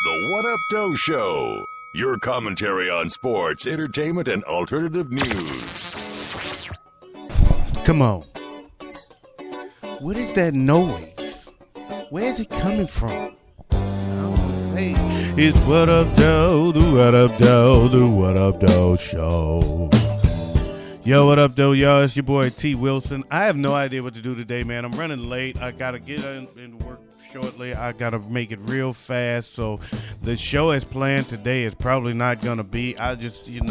The What Up Doe Show. Your commentary on sports, entertainment, and alternative news. Come on. What is that noise? Where is it coming from? Oh, hey. It's What Up Doe, the What Up Doe, the What Up Doe Show. Yo, what up, though, y'all? It's your boy, T. Wilson. I have no idea what to do today, man. I'm running late. I got to get in work shortly. I got to make it real fast. So the show as planned today is probably not going to be. I just, it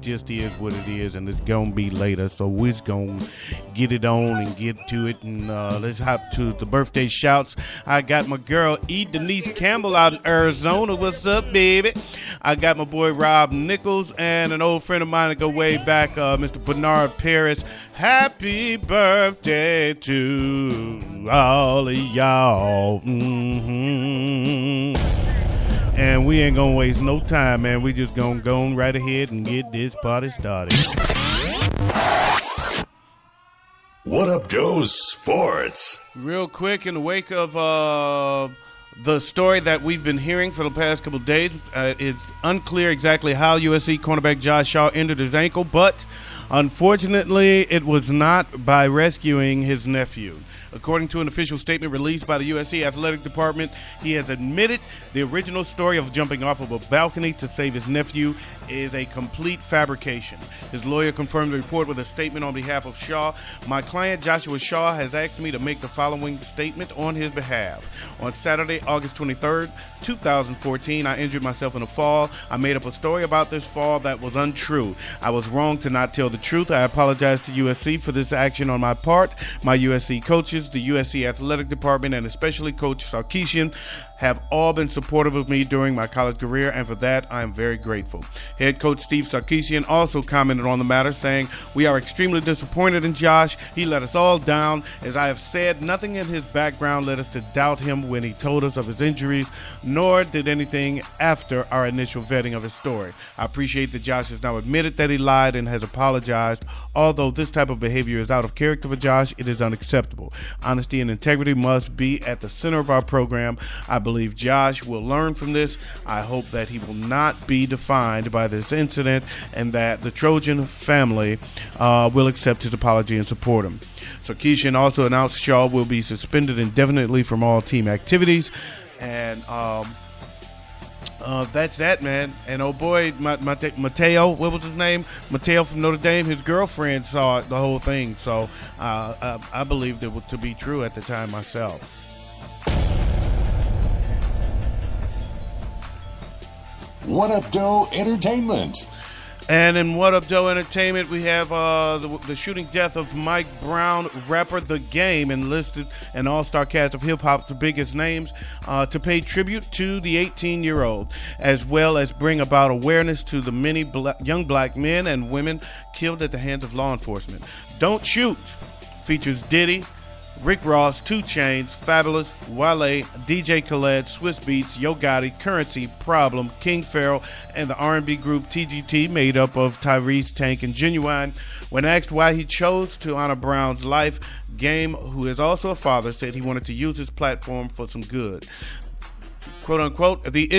just is what it is, and it's going to be later. So we're just going to get it on and get to it. And let's hop to the birthday shouts. I got my girl, E. Denise Campbell out in Arizona. What's up, baby? I got my boy, Rob Nichols, and an old friend of mine to go way back, Mr. Bernard Paris. Happy birthday to all of y'all. And we ain't gonna waste no time, man. We just gonna go right ahead and get this party started. What Up Doe Sports. Real quick, in the wake of the story that we've been hearing for the past couple of days, it's unclear exactly how USC cornerback Josh Shaw injured his ankle, but unfortunately, it was not by rescuing his nephew. According to an official statement released by the USC Athletic Department, he has admitted the original story of jumping off of a balcony to save his nephew is a complete fabrication. His lawyer confirmed the report with a statement on behalf of Shaw. My client, Joshua Shaw, has asked me to make the following statement on his behalf. On Saturday, August 23rd, 2014, I injured myself in a fall. I made up a story about this fall that was untrue. I was wrong to not tell the truth. I apologize to USC for this action on my part. My USC coaches, the USC Athletic Department, and especially Coach Sarkisian have all been supportive of me during my college career, and for that, I am very grateful. Head coach Steve Sarkisian also commented on the matter, saying, "We are extremely disappointed in Josh. He let us all down. As I have said, nothing in his background led us to doubt him when he told us of his injuries, nor did anything after our initial vetting of his story. I appreciate that Josh has now admitted that he lied and has apologized. Although this type of behavior is out of character for Josh, it is unacceptable. Honesty and integrity must be at the center of our program. I believe Josh will learn from this. I hope that he will not be defined by this incident and that the Trojan family will accept his apology and support him." Sarkisian also announced Shaw will be suspended indefinitely from all team activities. And that's that, man. And oh boy, Mateo, what was his name? Mateo from Notre Dame, his girlfriend saw the whole thing. So I believed it to be true at the time myself. What Up Doe Entertainment. And in What Up Doe Entertainment, we have the shooting death of Mike Brown, rapper The Game, enlisted an all-star cast of hip-hop's biggest names to pay tribute to the 18-year-old, as well as bring about awareness to the many young black men and women killed at the hands of law enforcement. Don't Shoot features Diddy, Rick Ross, 2 Chainz, Fabulous, Wale, DJ Khaled, Swizz Beatz, Yo Gotti, Currency, Problem, King Pharoah, and the R&B group TGT, made up of Tyrese, Tank, and Genuine. When asked why he chose to honor Brown's life, Game, who is also a father, said he wanted to use his platform for some good. Quote unquote, the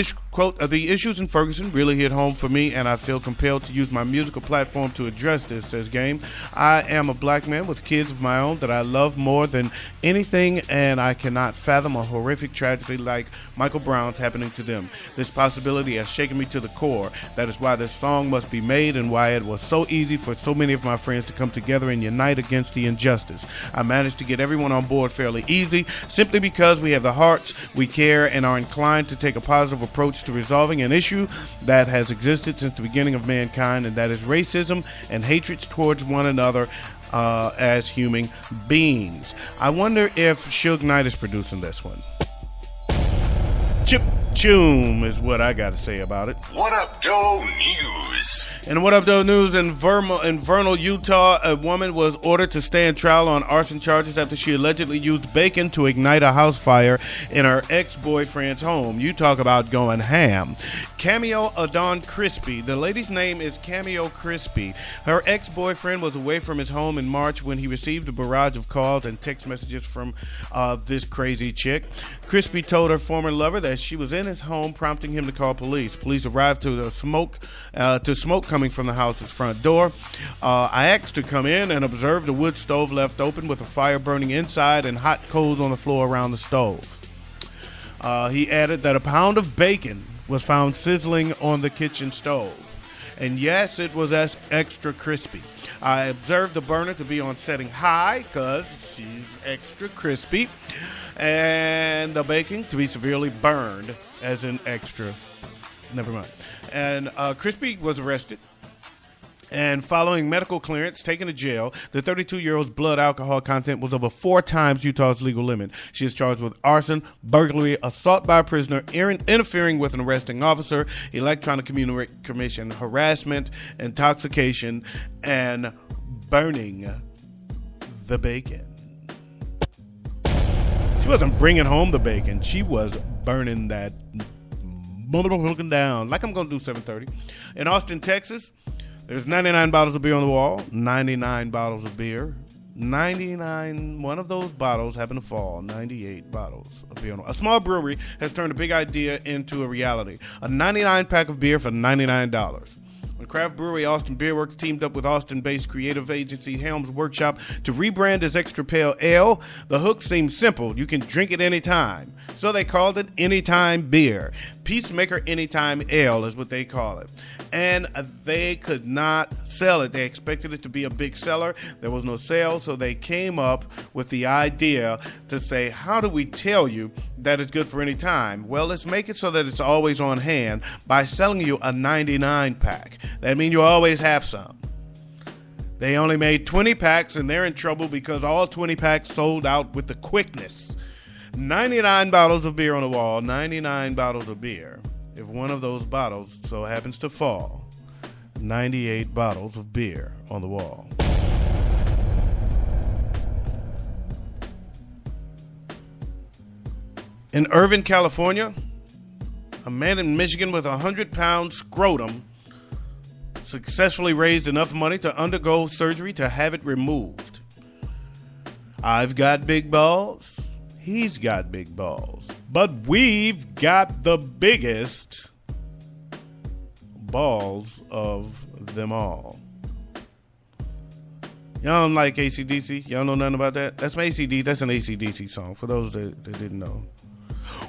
issues in Ferguson really hit home for me, and I feel compelled to use my musical platform to address this, says Game. I am a black man with kids of my own that I love more than anything, and I cannot fathom a horrific tragedy like Michael Brown's happening to them. This possibility has shaken me to the core. That is why this song must be made and why it was so easy for so many of my friends to come together and unite against the injustice. I managed to get everyone on board fairly easy, simply because we have the hearts, we care, and are inclined to take a positive approach to resolving an issue that has existed since the beginning of mankind, and that is racism and hatred towards one another as human beings. I wonder if Suge Knight is producing this one. Chip Choom is what I got to say about it. What Up Doe News. And What Up Doe News, in Vernal, Utah, a woman was ordered to stand trial on arson charges after she allegedly used bacon to ignite a house fire in her ex-boyfriend's home. You talk about going ham. Cameo Adon Crispy. The lady's name is Cameo Crispy. Her ex-boyfriend was away from his home in March when he received a barrage of calls and text messages from this crazy chick. Crispy told her former lover that as she was in his home, prompting him to call police. Police arrived to smoke coming from the house's front door. I asked to come in and observed the wood stove left open with a fire burning inside and hot coals on the floor around the stove. He added that a pound of bacon was found sizzling on the kitchen stove. And yes, it was extra crispy. I observed the burner to be on setting high because she's extra crispy. And the bacon to be severely burned, as in extra. Never mind. And Crispy was arrested. And following medical clearance, taken to jail, the 32-year-old's blood alcohol content was over 4 times Utah's legal limit. She is charged with arson, burglary, assault by a prisoner, interfering with an arresting officer, electronic communication, harassment, intoxication, and burning the bacon. She wasn't bringing home the bacon. She was burning that motherfucking down, like I'm going to do 7:30. In Austin, Texas, there's 99 bottles of beer on the wall, 99 bottles of beer. 99, one of those bottles happened to fall, 98 bottles of beer on the wall. A small brewery has turned a big idea into a reality. A 99 pack of beer for $99. When craft brewery Austin Beer Works teamed up with Austin-based creative agency Helms Workshop to rebrand as Extra Pale Ale, the hook seemed simple. You can drink it anytime. So they called it Anytime Beer. Peacemaker Anytime Ale is what they call it. And they could not sell it. They expected it to be a big seller. There was no sale, so they came up with the idea to say, how do we tell you that it's good for any time? Well, let's make it so that it's always on hand by selling you a 99 pack. That means you always have some. They only made 20 packs, and they're in trouble because all 20 packs sold out with the quickness. 99 bottles of beer on the wall, 99 bottles of beer. If one of those bottles so happens to fall, 98 bottles of beer on the wall. In Irvine, California, a man in Michigan with a 100-pound scrotum successfully raised enough money to undergo surgery to have it removed. I've got big balls. He's got big balls. But we've got the biggest balls of them all. Y'all don't like AC/DC? Y'all know nothing about that? That's an AC/DC song, for those that didn't know.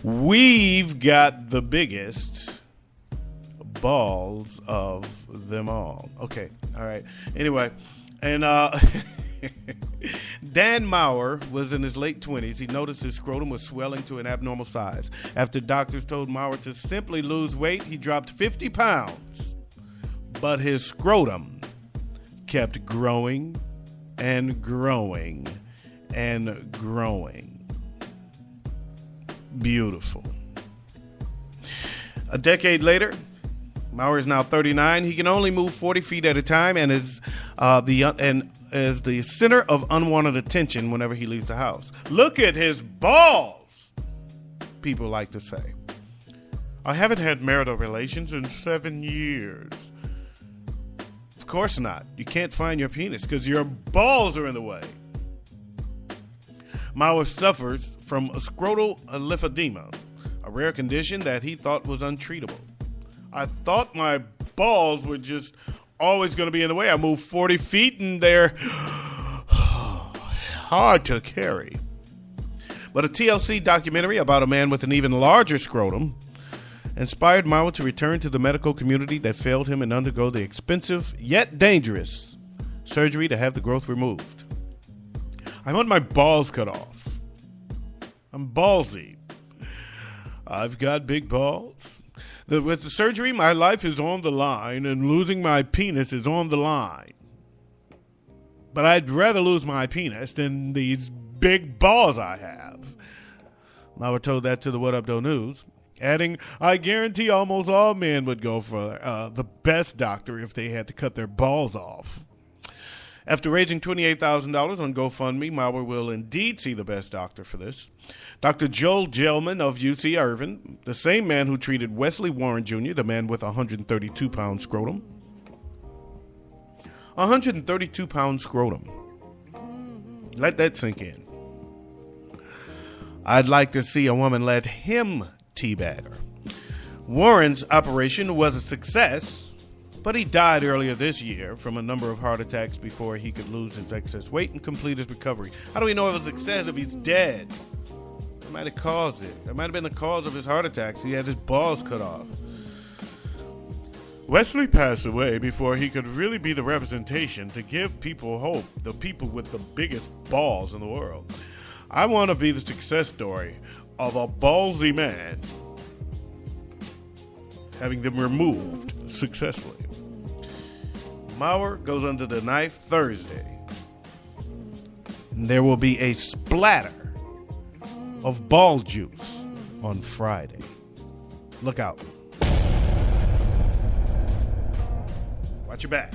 We've got the biggest balls of them all. Okay, all right. Anyway, and Dan Maurer was in his late 20s. He noticed his scrotum was swelling to an abnormal size. After doctors told Maurer to simply lose weight, he dropped 50 pounds. But his scrotum kept growing and growing and growing. Beautiful. A decade later, Maurer is now 39. He can only move 40 feet at a time and is the center of unwanted attention whenever he leaves the house. Look at his balls, people like to say. I haven't had marital relations in 7 years. Of course not. You can't find your penis because your balls are in the way. Maurer suffers from scrotal lymphedema, a rare condition that he thought was untreatable. I thought my balls were just always going to be in the way. I moved 40 feet and they're hard to carry. But a TLC documentary about a man with an even larger scrotum inspired Maurer to return to the medical community that failed him and undergo the expensive yet dangerous surgery to have the growth removed. I want my balls cut off. I'm ballsy. I've got big balls. With the surgery, my life is on the line, and losing my penis is on the line. But I'd rather lose my penis than these big balls I have. Maurer told that to the Up Doe News, adding, I guarantee almost all men would go for the best doctor if they had to cut their balls off. After raising $28,000 on GoFundMe, Maurer will indeed see the best doctor for this. Dr. Joel Gelman of UC Irvine, the same man who treated Wesley Warren Jr., the man with a 132-pound scrotum. 132-pound scrotum. Let that sink in. I'd like to see a woman let him teabagger. Warren's operation was a success, but he died earlier this year from a number of heart attacks before he could lose his excess weight and complete his recovery. How do we know it was a success if he's dead? That might have caused it. That might have been the cause of his heart attacks. He had his balls cut off. Wesley passed away before he could really be the representation to give people hope, the people with the biggest balls in the world. I want to be the success story of a ballsy man having them removed successfully. Maurer goes under the knife Thursday. And there will be a splatter of ball juice on Friday. Look out. Watch your back.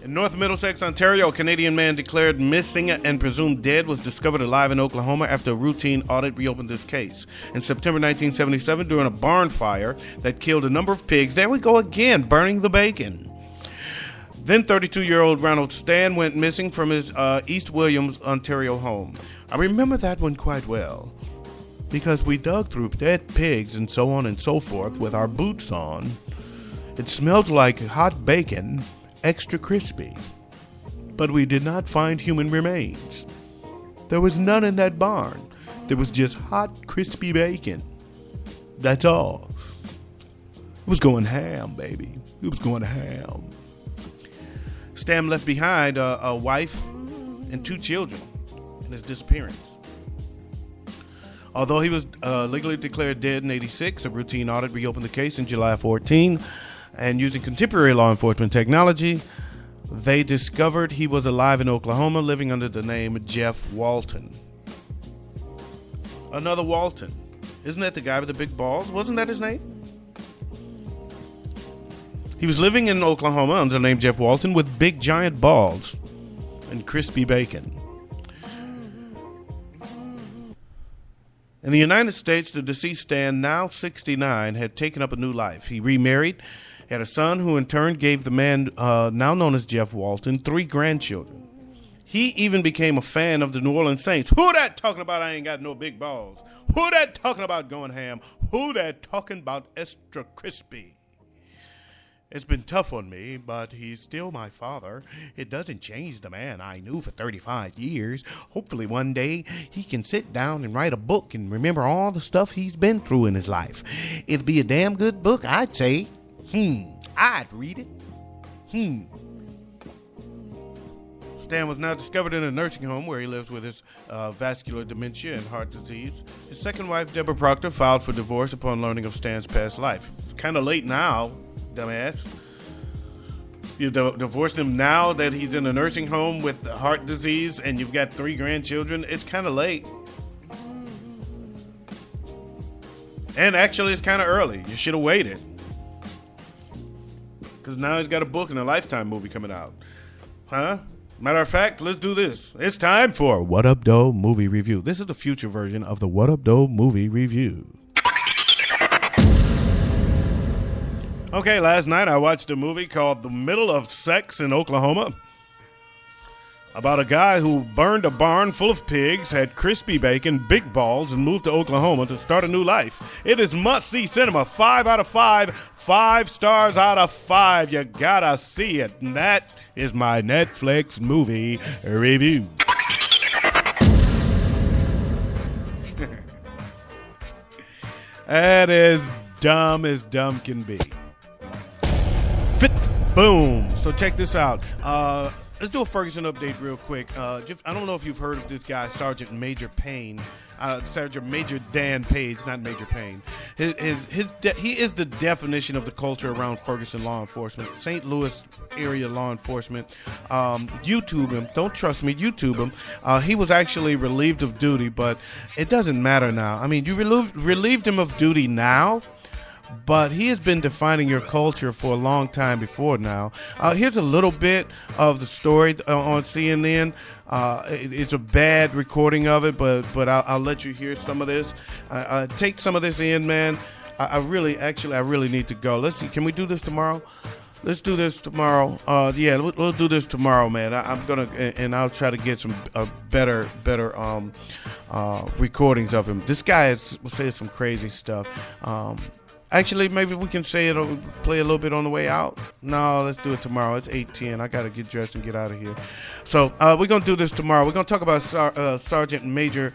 In North Middlesex, Ontario, a Canadian man declared missing and presumed dead was discovered alive in Oklahoma after a routine audit reopened this case. In September 1977, during a barn fire that killed a number of pigs, there we go again, burning the bacon. Then 32-year-old Ronald Stan went missing from his East Williams, Ontario home. I remember that one quite well because we dug through dead pigs and so on and so forth with our boots on. It smelled like hot bacon, extra crispy. But we did not find human remains. There was none in that barn. There was just hot, crispy bacon. That's all. It was going ham, baby. It was going ham. Stam left behind a wife and 2 children in his disappearance. Although he was legally declared dead in 86, a routine audit reopened the case in July 14. And using contemporary law enforcement technology, they discovered he was alive in Oklahoma, living under the name Jeff Walton. Another Walton. Isn't that the guy with the big balls? Wasn't that his name? He was living in Oklahoma under the name Jeff Walton with big giant balls and crispy bacon. In the United States, the deceased Stan, now 69, had taken up a new life. He remarried, had a son who in turn gave the man, now known as Jeff Walton, 3 grandchildren. He even became a fan of the New Orleans Saints. Who that talking about I ain't got no big balls? Who that talking about going ham? Who that talking about extra crispy? It's been tough on me, but he's still my father. It doesn't change the man I knew for 35 years. Hopefully one day he can sit down and write a book and remember all the stuff he's been through in his life. It'd be a damn good book, I'd say. I'd read it. Stan was now discovered in a nursing home where he lives with his vascular dementia and heart disease. His second wife, Deborah Proctor, filed for divorce upon learning of Stan's past life. It's kind of late now, dumbass. You divorced him now that he's in a nursing home with heart disease and you've got 3 grandchildren. It's kind of late. And actually, it's kind of early. You should have waited. Because now he's got a book and a Lifetime movie coming out. Huh? Matter of fact, let's do this. It's time for What Up Doe Movie Review. This is the future version of the What Up Doe Movie Review. Okay, last night I watched a movie called The Middle of Sex in Oklahoma. About a guy who burned a barn full of pigs, had crispy bacon, big balls, and moved to Oklahoma to start a new life. It is must-see cinema. 5 out of 5. 5 stars out of 5. You gotta see it. And that is my Netflix movie review. That is dumb as dumb can be. Fit. Boom. So check this out. Let's do a Ferguson update real quick. I don't know if you've heard of this guy, Sergeant Major Payne. Sergeant Major Dan Page, not Major Payne. He is the definition of the culture around Ferguson law enforcement, St. Louis area law enforcement. YouTube him. Don't trust me. YouTube him. He was actually relieved of duty, but it doesn't matter now. I mean, you relieved him of duty now, but he has been defining your culture for a long time before now. Here's a little bit of the story on CNN. It's a bad recording of it, but I'll let you hear some of this. Take some of this in, man. I really need to go. Let's see. Can we do this tomorrow? let's do this tomorrow. Yeah, we'll do this tomorrow, man. I'm gonna, and I'll try to get some better recordings of him. This guy says some crazy stuff. Actually, maybe we can say it or play a little bit on the way out. No, let's do it tomorrow. It's 8:10. I got to get dressed and get out of here. So we're going to do this tomorrow. We're going to talk about Sergeant Major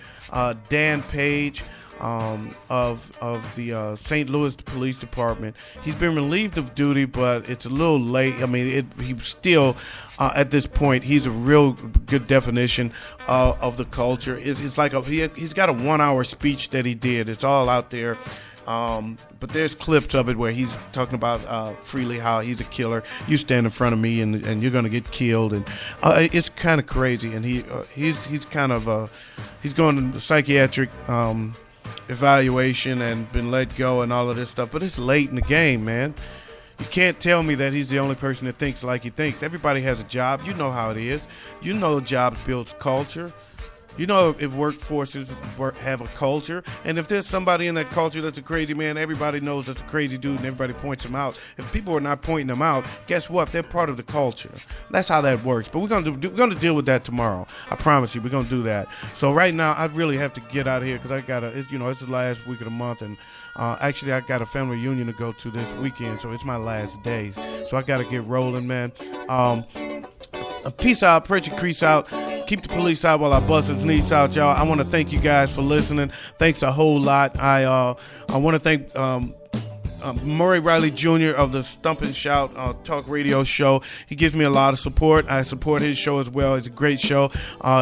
Dan Page of the St. Louis Police Department. He's been relieved of duty, but it's a little late. I mean, he's still, at this point, he's a real good definition of the culture. It's like he's got a 1-hour speech that he did. It's all out there. But there's clips of it where he's talking about freely how he's a killer. You stand in front of me and you're gonna get killed, and it's kind of crazy. And he's kind of he's going to psychiatric evaluation and been let go and all of this stuff. But it's late in the game, man. You can't tell me that he's the only person that thinks like he thinks. Everybody has a job. You know how it is. You know jobs builds culture. You know if workforces have a culture, and if there's somebody in that culture that's a crazy man, everybody knows that's a crazy dude, and everybody points him out. If people are not pointing them out, guess what? They're part of the culture. That's how that works. But we're gonna deal with that tomorrow. I promise you, we're gonna do that. So right now, I really have to get out of here because it's the last week of the month, and actually I got a family reunion to go to this weekend, so it's my last day. So I got to get rolling, man. Peace out, Pritchard Crease out. Keep the police out while I bust his knees out, y'all. I want to thank you guys for listening. Thanks a whole lot. I want to thank Murray Riley Jr. of the Stomp and Shout talk radio show. He gives me a lot of support. I support his show as well. It's a great show.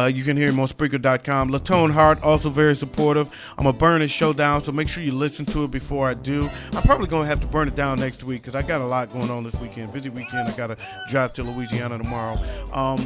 You can hear him on Spreaker.com. Latone Hart, also very supportive. I'm going to burn his show down, so make sure you listen to it before I do. I'm probably going to have to burn it down next week because I got a lot going on this weekend. Busy weekend. I got to drive to Louisiana tomorrow.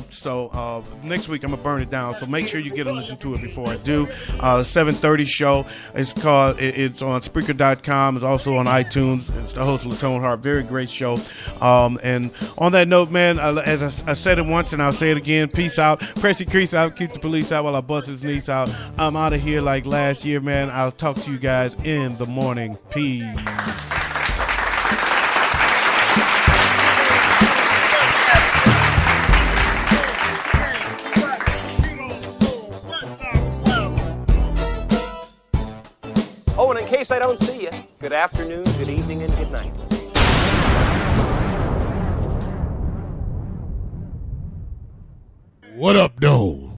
So next week I'm going to burn it down, so make sure you get to listen to it before I do. The 7:30 show is it's on Spreaker.com. It's also on iTunes. It's the host of Latone Hart. Very great show. And on that note, man, as I said it once and I'll say it again, peace out. Pressy Crease out. Keep the police out while I bust his knees out. I'm out of here like last year, man. I'll talk to you guys in the morning. Peace. Oh, and in case I don't see you, good afternoon, good evening, and good night. What up, though?